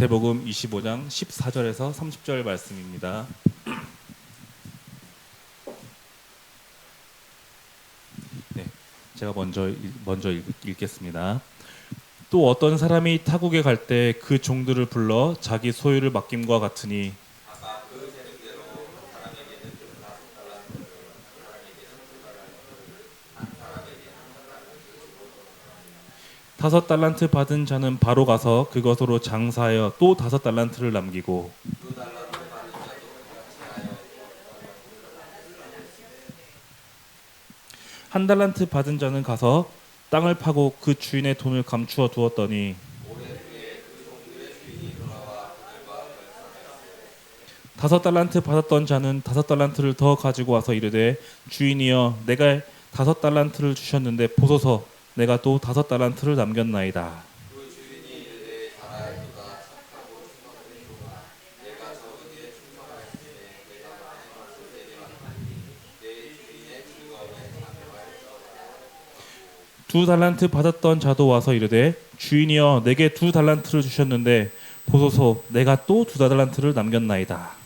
마태복음 25장 14절에서 30절 말씀입니다. 네, 제가 먼저 읽겠습니다. 또 어떤 사람이 타국에 갈 때 그 종들을 불러 자기 소유를 맡김과 같으니 다섯 달란트 받은 자는 바로 가서 그것으로 장사하여 또 다섯 달란트를 남기고 한 달란트 받은 자는 가서 땅을 파고 그 주인의 돈을 감추어 두었더니 다섯 달란트 받았던 자는 다섯 달란트를 더 가지고 와서 이르되 주인이여 내가 다섯 달란트를 주셨는데 보소서 내가 또 다섯 달란트를 남겼나이다. 두 달란트 받았던 자도 와서 이르되 주인이여 내게 두 달란트를 주셨는데 보소서 내가 또 두 달란트를 남겼나이다.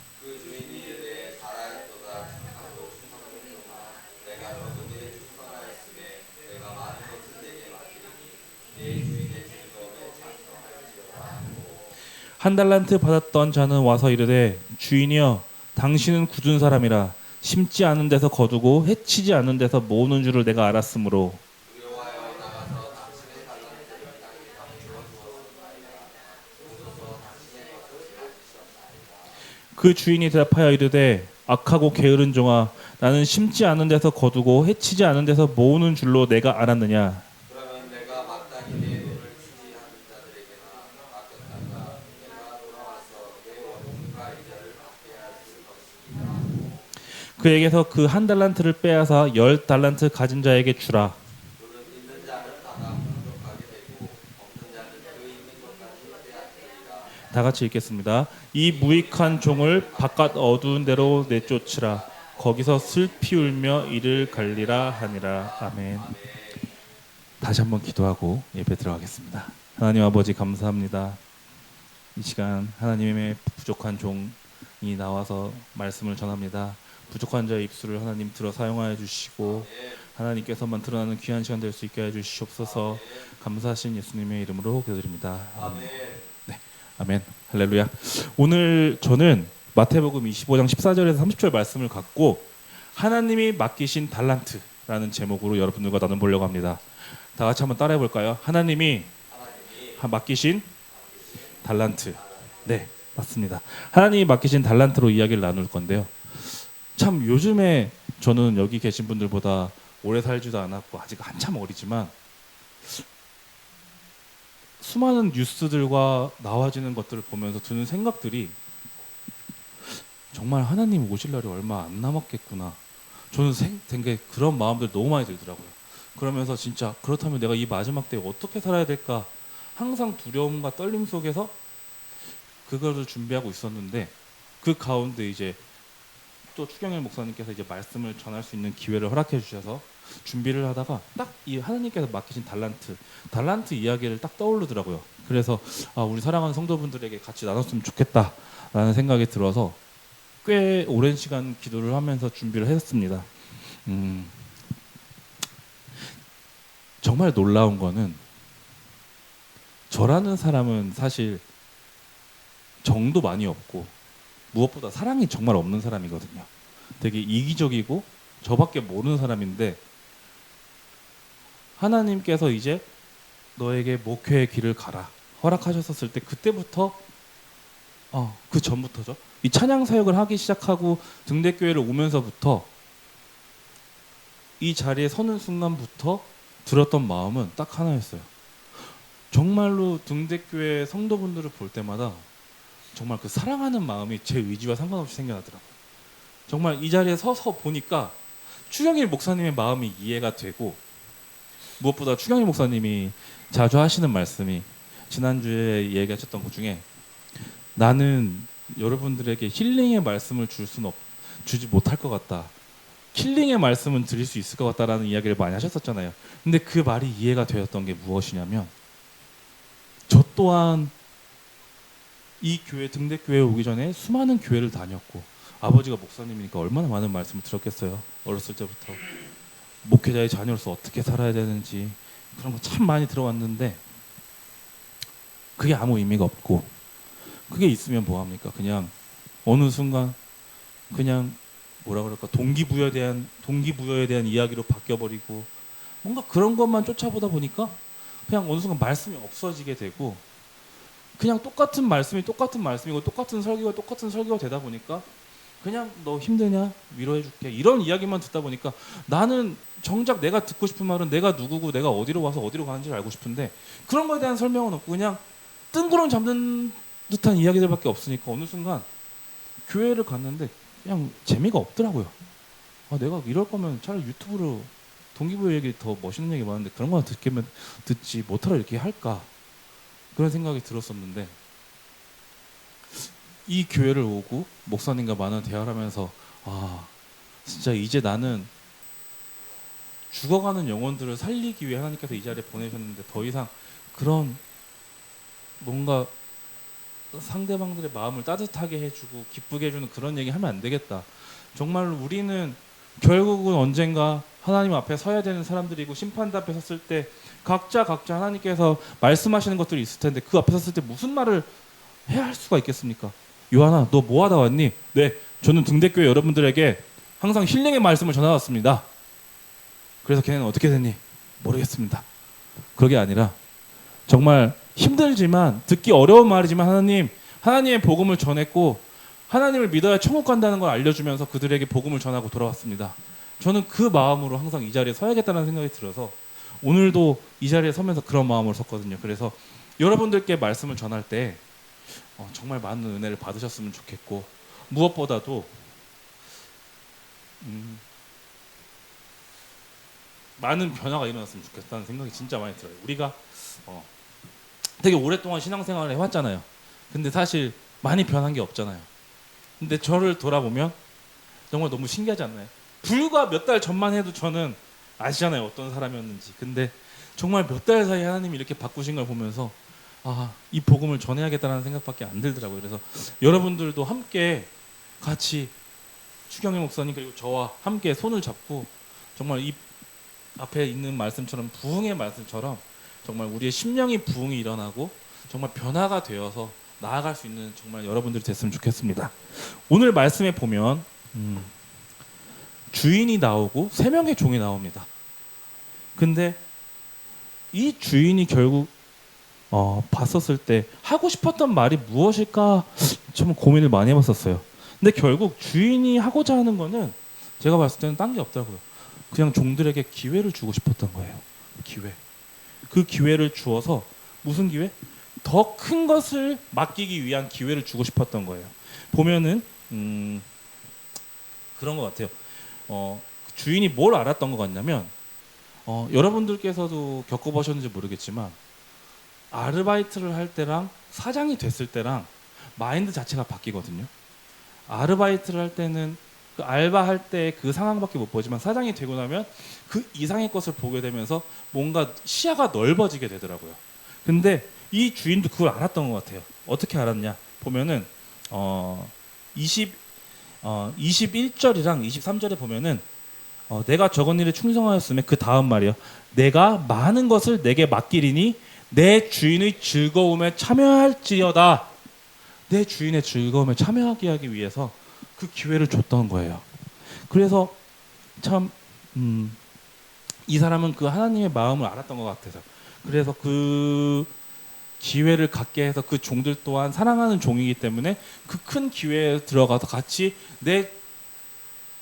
한 달란트 받았던 자는 와서 이르되 주인이여 당신은 굳은 사람이라 심지 않은 데서 거두고 해치지 않은 데서 모으는 줄을 내가 알았으므로 그 주인이 대답하여 이르되 악하고 게으른 종아 나는 심지 않은 데서 거두고 해치지 않은 데서 모으는 줄로 내가 알았느냐. 그에게서 그 한 달란트를 빼앗아 열 달란트 가진 자에게 주라. 다 같이 읽겠습니다. 이 무익한 종을 바깥 어두운 데로 내쫓으라. 거기서 슬피 울며 이를 갈리라 하니라. 아멘. 다시 한번 기도하고 예배 들어가겠습니다. 하나님 아버지 감사합니다. 이 시간 하나님의 부족한 종이 나와서 말씀을 전합니다. 부족한 자의 입술을 하나님 들어 사용하여 주시고 하나님께서만 드러나는 귀한 시간 될 수 있게 해 주시옵소서. 감사하신 예수님의 이름으로 기도드립니다. 아멘. 네, 아멘. 할렐루야. 오늘 저는 마태복음 25장 14절에서 30절 말씀을 갖고 하나님이 맡기신 달란트라는 제목으로 여러분들과 나눠보려고 합니다. 다 같이 한번 따라해 볼까요? 하나님이 맡기신 달란트. 네, 맞습니다. 하나님이 맡기신 달란트로 이야기를 나눌 건데요. 참 요즘에 저는 여기 계신 분들보다 오래 살지도 않았고 아직 한참 어리지만 수많은 뉴스들과 나와지는 것들을 보면서 드는 생각들이 정말 하나님 오실 날이 얼마 안 남았겠구나. 저는 되게 그런 마음들 너무 많이 들더라고요. 그러면서 진짜 그렇다면 내가 이 마지막 때에 어떻게 살아야 될까 항상 두려움과 떨림 속에서 그거를 준비하고 있었는데 그 가운데 이제 또 추경일 목사님께서 이제 말씀을 전할 수 있는 기회를 허락해 주셔서 준비를 하다가 딱 이 하나님께서 맡기신 달란트 이야기를 딱 떠오르더라고요. 그래서 우리 사랑하는 성도분들에게 같이 나눴으면 좋겠다라는 생각이 들어서 꽤 오랜 시간 기도를 하면서 준비를 했습니다. 정말 놀라운 거는 저라는 사람은 사실 정도 많이 없고 무엇보다 사랑이 정말 없는 사람이거든요. 되게 이기적이고 저밖에 모르는 사람인데 하나님께서 이제 너에게 목회의 길을 가라 허락하셨었을 때 그때부터 그 전부터죠. 이 찬양 사역을 하기 시작하고 등대교회를 오면서부터 이 자리에 서는 순간부터 들었던 마음은 딱 하나였어요. 정말로 등대교회 성도분들을 볼 때마다 정말 그 사랑하는 마음이 제 의지와 상관없이 생겨나더라고요. 정말 이 자리에 서서 보니까 추경일 목사님의 마음이 이해가 되고 무엇보다 추경일 목사님이 자주 하시는 말씀이 지난주에 얘기하셨던 것 중에 나는 여러분들에게 힐링의 말씀을 주지 못할 것 같다. 힐링의 말씀은 드릴 수 있을 것 같다라는 이야기를 많이 하셨었잖아요. 근데 그 말이 이해가 되었던 게 무엇이냐면 저 또한 이 교회 등대교회에 오기 전에 수많은 교회를 다녔고 아버지가 목사님이니까 얼마나 많은 말씀을 들었겠어요. 어렸을 때부터 목회자의 자녀로서 어떻게 살아야 되는지 그런 거 참 많이 들어왔는데 그게 아무 의미가 없고 그게 있으면 뭐합니까? 그냥 어느 순간 그냥 뭐라 그럴까 동기부여에 대한 이야기로 바뀌어버리고 뭔가 그런 것만 쫓아보다 보니까 그냥 어느 순간 말씀이 없어지게 되고 그냥 똑같은 말씀이 똑같은 말씀이고 똑같은 설교가 똑같은 설교가 되다 보니까 그냥 너 힘드냐 위로해줄게 이런 이야기만 듣다 보니까 나는 정작 내가 듣고 싶은 말은 내가 누구고 내가 어디로 와서 어디로 가는지를 알고 싶은데 그런 거에 대한 설명은 없고 그냥 뜬구름 잡는 듯한 이야기들밖에 없으니까 어느 순간 교회를 갔는데 그냥 재미가 없더라고요. 아, 내가 이럴 거면 차라리 유튜브로 동기부여 얘기 더 멋있는 얘기 많은데 그런 거 듣지 못하러 이렇게 할까 그런 생각이 들었었는데 이 교회를 오고 목사님과 많은 대화를 하면서 아 진짜 이제 나는 죽어가는 영혼들을 살리기 위해 하나님께서 이 자리에 보내셨는데 더 이상 그런 뭔가 상대방들의 마음을 따뜻하게 해주고 기쁘게 해주는 그런 얘기 하면 안 되겠다. 정말 우리는 결국은 언젠가 하나님 앞에 서야 되는 사람들이고 심판대 앞에 섰을 때 각자 하나님께서 말씀하시는 것들이 있을 텐데 그 앞에 섰을 때 무슨 말을 해야 할 수가 있겠습니까? 요한아 너 뭐 하다 왔니? 네 저는 등대교회 여러분들에게 항상 힐링의 말씀을 전해왔습니다. 그래서 걔는 어떻게 됐니? 모르겠습니다. 그게 아니라 정말 힘들지만 듣기 어려운 말이지만 하나님의 복음을 전했고 하나님을 믿어야 천국 간다는 걸 알려주면서 그들에게 복음을 전하고 돌아왔습니다. 저는 그 마음으로 항상 이 자리에 서야겠다는 생각이 들어서 오늘도 이 자리에 서면서 그런 마음으로 섰거든요. 그래서 여러분들께 말씀을 전할 때 정말 많은 은혜를 받으셨으면 좋겠고 무엇보다도 많은 변화가 일어났으면 좋겠다는 생각이 진짜 많이 들어요. 우리가 되게 오랫동안 신앙생활을 해왔잖아요. 근데 사실 많이 변한 게 없잖아요. 근데 저를 돌아보면 정말 너무 신기하지 않나요? 불과 몇 달 전만 해도 저는 아시잖아요. 어떤 사람이었는지. 근데 정말 몇 달 사이에 하나님이 이렇게 바꾸신 걸 보면서 이 복음을 전해야겠다는 생각밖에 안 들더라고요. 그래서 여러분들도 함께 같이 추경희 목사님 그리고 저와 함께 손을 잡고 정말 이 앞에 있는 말씀처럼 부흥의 말씀처럼 정말 우리의 심령이 부흥이 일어나고 정말 변화가 되어서 나아갈 수 있는 정말 여러분들이 됐으면 좋겠습니다. 오늘 말씀에 보면 주인이 나오고 3명의 종이 나옵니다. 근데 이 주인이 결국 봤었을 때 하고 싶었던 말이 무엇일까 좀 고민을 많이 해봤었어요. 근데 결국 주인이 하고자 하는 거는 제가 봤을 때는 딴 게 없더라고요. 그냥 종들에게 기회를 주고 싶었던 거예요. 기회. 그 기회를 주어서 무슨 기회? 더 큰 것을 맡기기 위한 기회를 주고 싶었던 거예요. 보면은 그런 것 같아요. 주인이 뭘 알았던 것 같냐면 여러분들께서도 겪어보셨는지 모르겠지만 아르바이트를 할 때랑 사장이 됐을 때랑 마인드 자체가 바뀌거든요. 아르바이트를 할 때는 그 알바할 때 그 상황밖에 못 보지만 사장이 되고 나면 그 이상의 것을 보게 되면서 뭔가 시야가 넓어지게 되더라고요. 근데 이 주인도 그걸 알았던 것 같아요. 어떻게 알았냐? 보면은 21절이랑 23절에 보면은 내가 적은 일에 충성하였으면 그 다음 말이요. 내가 많은 것을 내게 맡기리니 내 주인의 즐거움에 참여할지어다. 내 주인의 즐거움에 참여하게 하기 위해서 그 기회를 줬던 거예요. 그래서 참 이 사람은 그 하나님의 마음을 알았던 것 같아서 그래서 그 기회를 갖게 해서 그 종들 또한 사랑하는 종이기 때문에 그 큰 기회에 들어가서 같이 내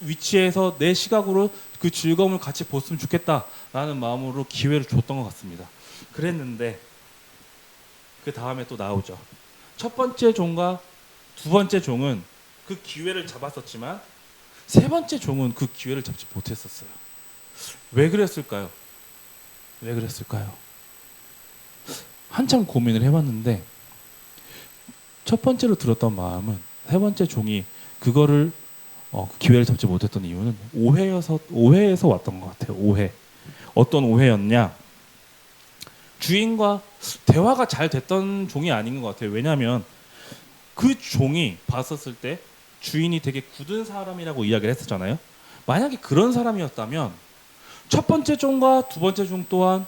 위치에서 내 시각으로 그 즐거움을 같이 보았으면 좋겠다라는 마음으로 기회를 줬던 것 같습니다. 그랬는데 그 다음에 또 나오죠. 첫 번째 종과 두 번째 종은 그 기회를 잡았었지만 세 번째 종은 그 기회를 잡지 못했었어요. 왜 그랬을까요? 왜 그랬을까요? 한참 고민을 해봤는데 첫 번째로 들었던 마음은 세 번째 종이 그거를 기회를 잡지 못했던 이유는 오해에서 왔던 것 같아요. 오해. 어떤 오해였냐? 주인과 대화가 잘 됐던 종이 아닌 것 같아요. 왜냐하면 그 종이 봤었을 때 주인이 되게 굳은 사람이라고 이야기를 했었잖아요. 만약에 그런 사람이었다면 첫 번째 종과 두 번째 종 또한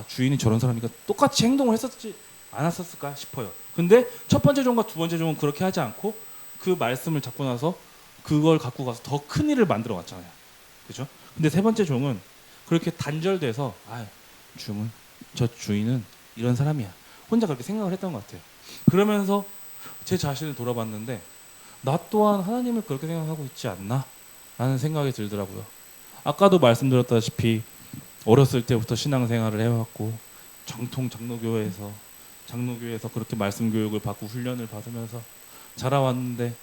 주인이 저런 사람이니까 똑같이 행동을 했었지 않았었을까 싶어요. 근데 첫 번째 종과 두 번째 종은 그렇게 하지 않고 그 말씀을 잡고 나서 그걸 갖고 가서 더 큰 일을 만들어 왔잖아요. 그죠? 근데 세 번째 종은 그렇게 단절돼서 저 주인은 이런 사람이야. 혼자 그렇게 생각을 했던 것 같아요. 그러면서 제 자신을 돌아봤는데 나 또한 하나님을 그렇게 생각하고 있지 않나? 라는 생각이 들더라고요. 아까도 말씀드렸다시피 어렸을 때부터 신앙생활을 해왔고 정통 장로교회에서 그렇게 말씀 교육을 받고 훈련을 받으면서 자라왔는데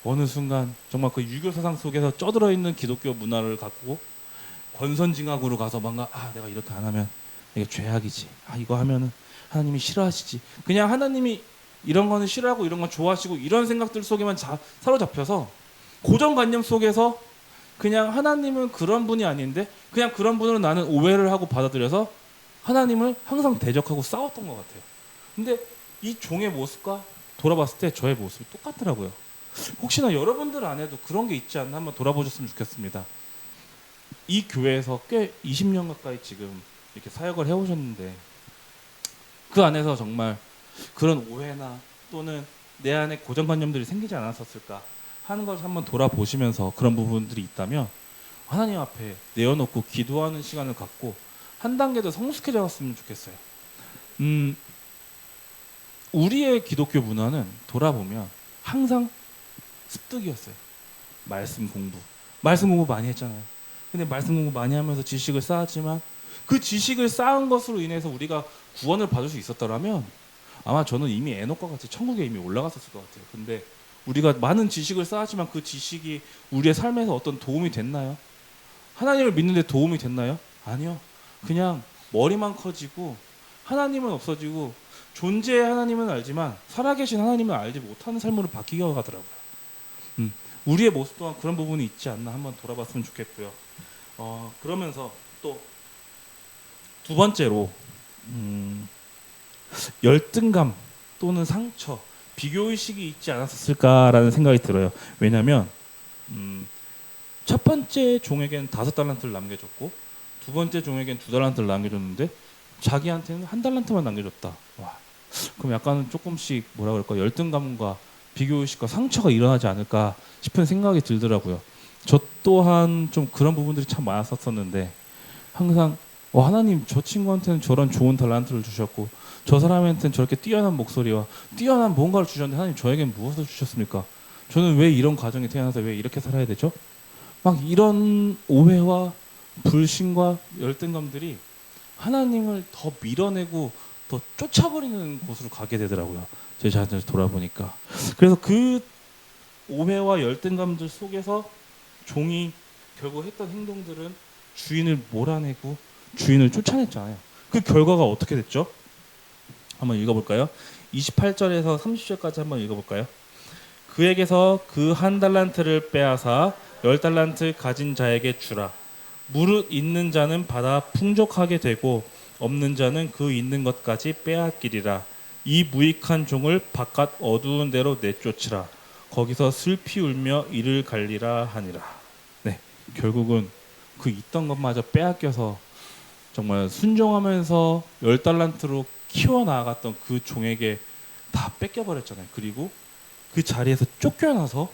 어느 순간 정말 그 유교 사상 속에서 쩌들어 있는 기독교 문화를 갖고 권선징악으로 가서 뭔가 내가 이렇게 안 하면 이게 죄악이지. 이거 하면은 하나님이 싫어하시지. 그냥 하나님이 이런 거는 싫어하고 이런 건 좋아하시고 이런 생각들 속에만 사로잡혀서 고정관념 속에서 그냥 하나님은 그런 분이 아닌데 그냥 그런 분으로 나는 오해를 하고 받아들여서 하나님을 항상 대적하고 싸웠던 것 같아요. 근데 이 종의 모습과 돌아봤을 때 저의 모습이 똑같더라고요. 혹시나 여러분들 안에도 그런 게 있지 않나 한번 돌아보셨으면 좋겠습니다. 이 교회에서 꽤 20년 가까이 지금 이렇게 사역을 해오셨는데 그 안에서 정말 그런 오해나 또는 내 안에 고정관념들이 생기지 않았었을까 하는 것을 한번 돌아보시면서 그런 부분들이 있다면 하나님 앞에 내어놓고 기도하는 시간을 갖고 한 단계 더 성숙해져 갔으면 좋겠어요. 우리의 기독교 문화는 돌아보면 항상 습득이었어요. 말씀 공부 많이 했잖아요. 근데 말씀 공부 많이 하면서 지식을 쌓았지만 그 지식을 쌓은 것으로 인해서 우리가 구원을 받을 수 있었더라면 아마 저는 이미 에녹과 같이 천국에 이미 올라갔었을 것 같아요. 근데 우리가 많은 지식을 쌓았지만 그 지식이 우리의 삶에서 어떤 도움이 됐나요? 하나님을 믿는데 도움이 됐나요? 아니요. 그냥 머리만 커지고 하나님은 없어지고 존재의 하나님은 알지만 살아계신 하나님을 알지 못하는 삶으로 바뀌어 가더라고요. 우리의 모습 또한 그런 부분이 있지 않나 한번 돌아봤으면 좋겠고요. 그러면서 또 두 번째로 열등감 또는 상처, 비교의식이 있지 않았을까라는 생각이 들어요. 왜냐하면 첫 번째 종에게는 5달란트를 남겨줬고 두 번째 종에게는 2달란트를 남겨줬는데 자기한테는 1달란트만 남겨줬다. 와, 그럼 약간 조금씩 뭐라 그럴까 열등감과 비교의식과 상처가 일어나지 않을까 싶은 생각이 들더라고요. 저 또한 좀 그런 부분들이 참 많았었는데 항상 하나님 저 친구한테는 저런 좋은 달란트를 주셨고 저 사람한테는 저렇게 뛰어난 목소리와 뛰어난 뭔가를 주셨는데 하나님 저에겐 무엇을 주셨습니까? 저는 왜 이런 가정에 태어나서 왜 이렇게 살아야 되죠? 막 이런 오해와 불신과 열등감들이 하나님을 더 밀어내고 더 쫓아버리는 곳으로 가게 되더라고요. 제 자신을 돌아보니까. 그래서 그 오해와 열등감들 속에서 종이 결국 했던 행동들은 주인을 몰아내고 주인을 쫓아냈잖아요. 그 결과가 어떻게 됐죠? 한번 읽어볼까요? 28절에서 30절까지 한번 읽어볼까요? 그에게서 그 1달란트를 빼앗아 10달란트 가진 자에게 주라. 무릇 있는 자는 받아 풍족하게 되고 없는 자는 그 있는 것까지 빼앗기리라. 이 무익한 종을 바깥 어두운 데로 내쫓으라. 거기서 슬피 울며 이를 갈리라 하니라. 네, 결국은 그 있던 것마저 빼앗겨서 정말 순종하면서 10달란트로 키워나갔던 그 종에게 다 뺏겨버렸잖아요. 그리고 그 자리에서 쫓겨나서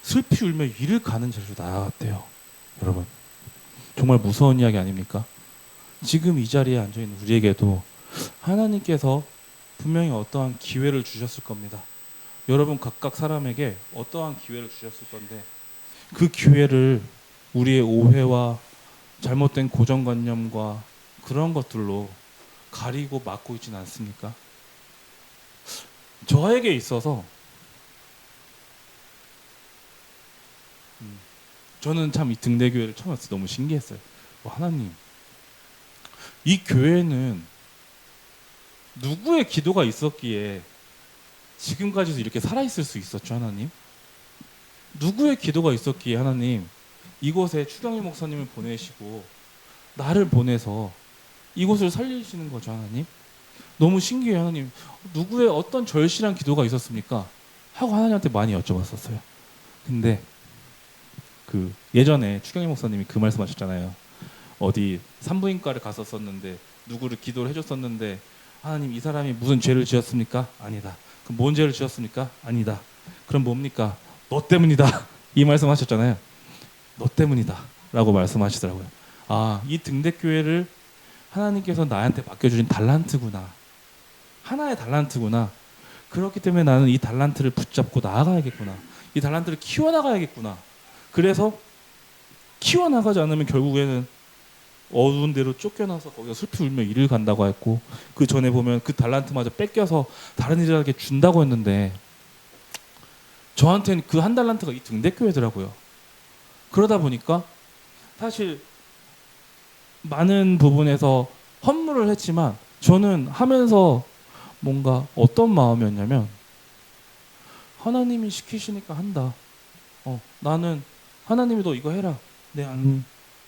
슬피 울며 이를 가는 자리로 나아갔대요. 여러분 정말 무서운 이야기 아닙니까? 지금 이 자리에 앉아있는 우리에게도 하나님께서 분명히 어떠한 기회를 주셨을 겁니다. 여러분 각각 사람에게 어떠한 기회를 주셨을 건데 그 기회를 우리의 오해와 잘못된 고정관념과 그런 것들로 가리고 막고 있지는 않습니까? 저에게 있어서 저는 참 이 등대교회를 처음 왔을 때 너무 신기했어요. 하나님, 이 교회는 누구의 기도가 있었기에 지금까지도 이렇게 살아있을 수 있었죠, 하나님? 누구의 기도가 있었기에 하나님 이곳에 추경희 목사님을 보내시고 나를 보내서 이곳을 살리시는 거죠, 하나님? 너무 신기해요. 하나님, 누구의 어떤 절실한 기도가 있었습니까? 하고 하나님한테 많이 여쭤봤었어요. 근데 그 예전에 추경희 목사님이 그 말씀하셨잖아요. 어디 산부인과를 갔었었는데 누구를 기도를 해줬었는데 하나님, 이 사람이 무슨 죄를 지었습니까? 아니다. 그럼 뭔 죄를 지었습니까? 아니다. 그럼 뭡니까? 너 때문이다. 이 말씀하셨잖아요. 너 때문이다 라고 말씀하시더라고요. 아, 이 등대교회를 하나님께서 나한테 맡겨주신 달란트구나. 하나의 달란트구나. 그렇기 때문에 나는 이 달란트를 붙잡고 나아가야겠구나. 이 달란트를 키워나가야겠구나. 그래서 키워나가지 않으면 결국에는 어두운 데로 쫓겨나서 거기서 슬피 울며 일을 간다고 했고, 그 전에 보면 그 달란트마저 뺏겨서 다른 일에게 준다고 했는데, 저한테는 그 한 달란트가 이 등대교회더라고요. 그러다 보니까 사실 많은 부분에서 헌물을 했지만 저는 하면서 뭔가 어떤 마음이었냐면, 하나님이 시키시니까 한다. 나는 하나님이 너 이거 해라. 내 하나님,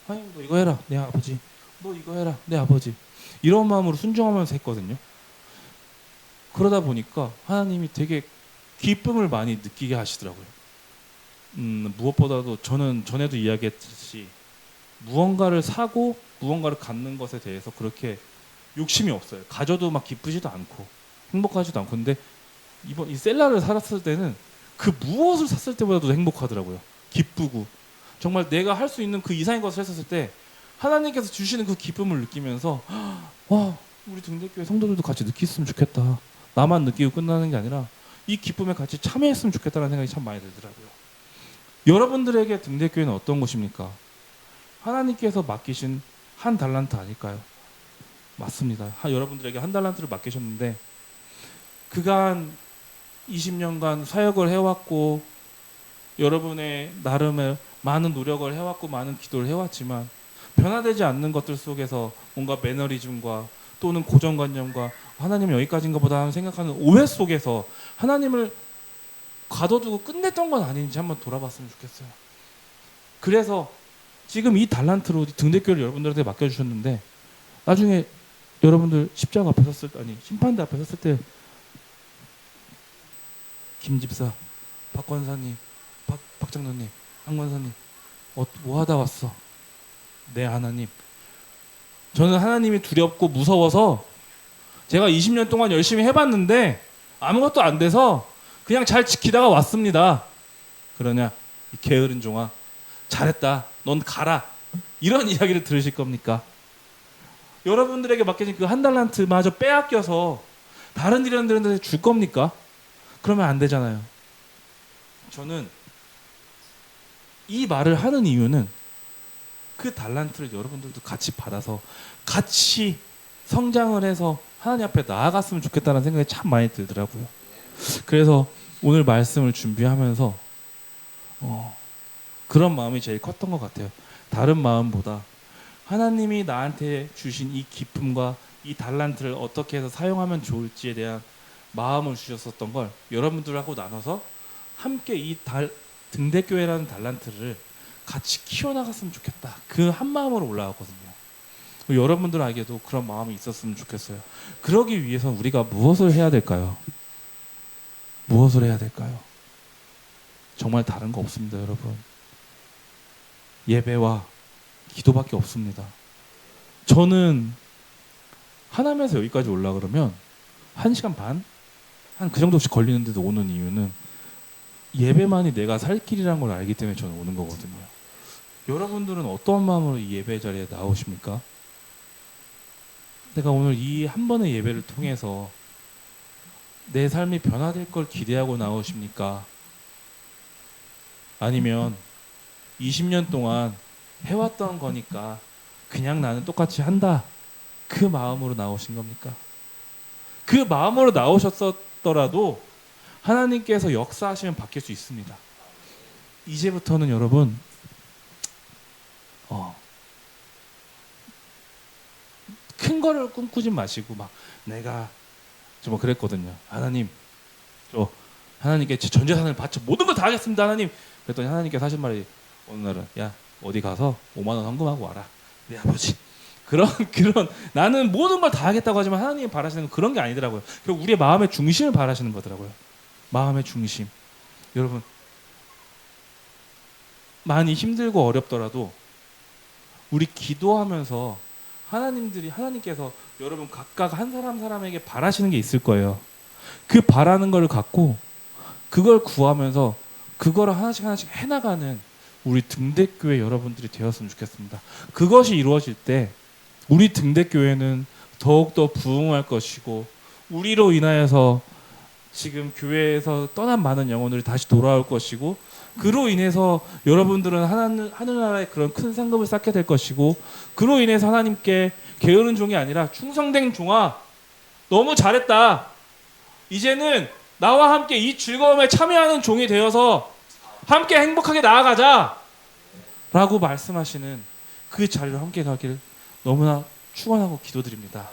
너 이거 해라. 내 아버지. 너 이거 해라. 내 아버지. 이런 마음으로 순종하면서 했거든요. 그러다 보니까 하나님이 되게 기쁨을 많이 느끼게 하시더라고요. 무엇보다도 저는 전에도 이야기했듯이 무언가를 사고 무언가를 갖는 것에 대해서 그렇게 욕심이 없어요. 가져도 막 기쁘지도 않고 행복하지도 않고. 근데 이번 이 셀라를 살았을 때는 그 무엇을 샀을 때보다도 행복하더라고요. 기쁘고 정말 내가 할 수 있는 그 이상의 것을 했었을 때 하나님께서 주시는 그 기쁨을 느끼면서, 와, 우리 등대교회 성도들도 같이 느꼈으면 좋겠다. 나만 느끼고 끝나는 게 아니라 이 기쁨에 같이 참여했으면 좋겠다는 생각이 참 많이 들더라고요. 여러분들에게 등대교회는 어떤 곳입니까? 하나님께서 맡기신 한 달란트 아닐까요? 맞습니다. 여러분들에게 한 달란트를 맡기셨는데 그간 20년간 사역을 해왔고 여러분의 나름의 많은 노력을 해왔고 많은 기도를 해왔지만 변화되지 않는 것들 속에서 뭔가 매너리즘과 또는 고정관념과 하나님은 여기까지인가 보다 하는 생각하는 오해 속에서 하나님을 가둬두고 끝냈던 건 아닌지 한번 돌아봤으면 좋겠어요. 그래서 지금 이 달란트로 등대교를 여러분들한테 맡겨주셨는데 나중에 여러분들 십자가 앞에 섰을 때, 아니 심판대 앞에 섰을 때 김 집사, 박 권사님, 박 장로님, 한 권사님, 뭐 하다 왔어? 네, 하나님. 저는 하나님이 두렵고 무서워서 제가 20년 동안 열심히 해봤는데 아무것도 안 돼서 그냥 잘 지키다가 왔습니다. 그러냐? 이 게으른 종아, 잘했다. 넌 가라. 이런 이야기를 들으실 겁니까? 여러분들에게 맡겨진 그 한 달란트마저 빼앗겨서 다른 일들한테 줄 겁니까? 그러면 안 되잖아요. 저는 이 말을 하는 이유는 그 달란트를 여러분들도 같이 받아서 같이 성장을 해서 하나님 앞에 나아갔으면 좋겠다는 생각이 참 많이 들더라고요. 그래서 오늘 말씀을 준비하면서 그런 마음이 제일 컸던 것 같아요. 다른 마음보다 하나님이 나한테 주신 이 기쁨과 이 달란트를 어떻게 해서 사용하면 좋을지에 대한 마음을 주셨었던 걸 여러분들하고 나눠서 함께 이 등대교회라는 달란트를 같이 키워나갔으면 좋겠다. 그 한 마음으로 올라왔거든요. 여러분들에게도 그런 마음이 있었으면 좋겠어요. 그러기 위해서 우리가 무엇을 해야 될까요? 무엇을 해야 될까요? 정말 다른 거 없습니다, 여러분. 예배와 기도밖에 없습니다. 저는 하남에서 여기까지 올라 그러면 1시간 반? 한 그 정도씩 걸리는데도 오는 이유는 예배만이 내가 살 길이라는 걸 알기 때문에 저는 오는 거거든요. 여러분들은 어떤 마음으로 이 예배 자리에 나오십니까? 내가 오늘 이 한 번의 예배를 통해서 내 삶이 변화될 걸 기대하고 나오십니까? 아니면 20년 동안 해왔던 거니까 그냥 나는 똑같이 한다. 그 마음으로 나오신 겁니까? 그 마음으로 나오셨더라도 하나님께서 역사하시면 바뀔 수 있습니다. 이제부터는 여러분 큰 거를 꿈꾸지 마시고 막 내가 좀 그랬거든요. 하나님, 저 하나님께 제 전 재산을 바쳐 모든 걸 다 하겠습니다, 하나님. 그랬더니 하나님께서 하신 말이 어느 날은 야 어디 가서 5만 원 헌금하고 와라. 네 아버지 그런 나는 모든 걸 다 하겠다고 하지만 하나님이 바라시는 건 그런 게 아니더라고요. 결국 우리의 마음의 중심을 바라시는 거더라고요. 마음의 중심. 여러분 많이 힘들고 어렵더라도 우리 기도하면서 하나님께서 여러분 각각 한 사람 사람에게 바라시는 게 있을 거예요. 그 바라는 걸 갖고 그걸 구하면서 그거를 하나씩 하나씩 해나가는 우리 등대교회 여러분들이 되었으면 좋겠습니다. 그것이 이루어질 때 우리 등대교회는 더욱더 부흥할 것이고 우리로 인하여서 지금 교회에서 떠난 많은 영혼들이 다시 돌아올 것이고 그로 인해서 여러분들은 하늘나라에 그런 큰 상급을 쌓게 될 것이고 그로 인해서 하나님께 게으른 종이 아니라 충성된 종아 너무 잘했다. 이제는 나와 함께 이 즐거움에 참여하는 종이 되어서 함께 행복하게 나아가자 라고 말씀하시는 그 자리로 함께 가길 너무나 축원하고 기도드립니다.